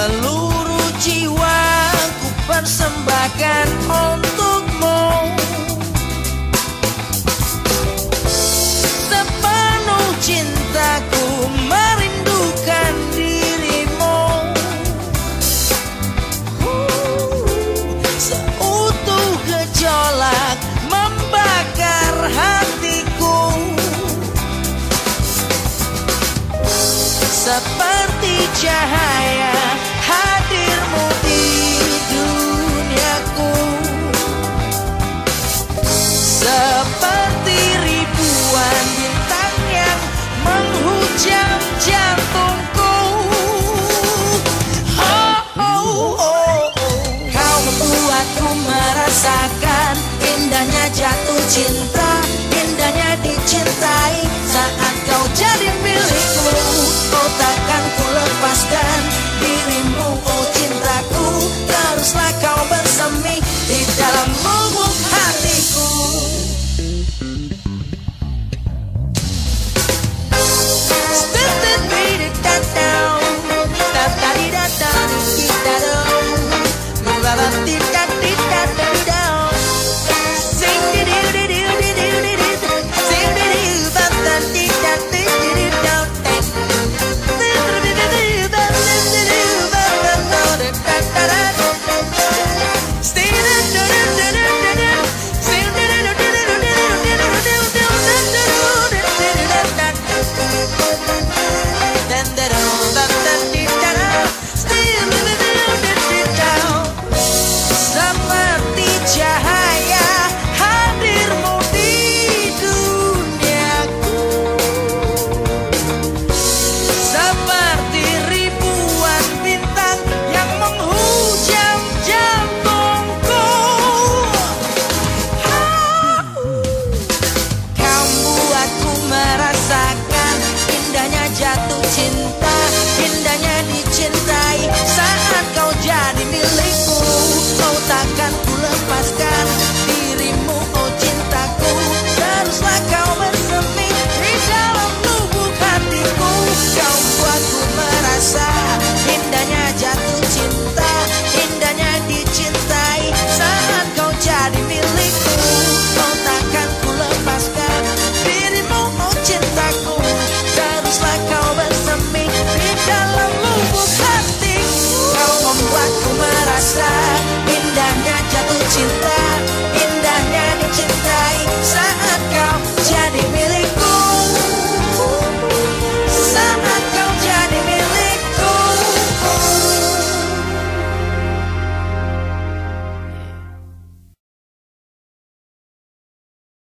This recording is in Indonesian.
Seluruh jiwa ku persembahkan untukmu. Sepenuh cintaku merindukan dirimu. Seutuh gejolak membakar hatiku. Seperti cahaya hadirmu di duniaku. Seperti ribuan bintang yang menghujam jantungku. Oh, oh, oh, oh. Kau membuatku merasakan indahnya jatuh cinta, indahnya dicintai saat kau jadi milikku. Kau takkan ku lepaskan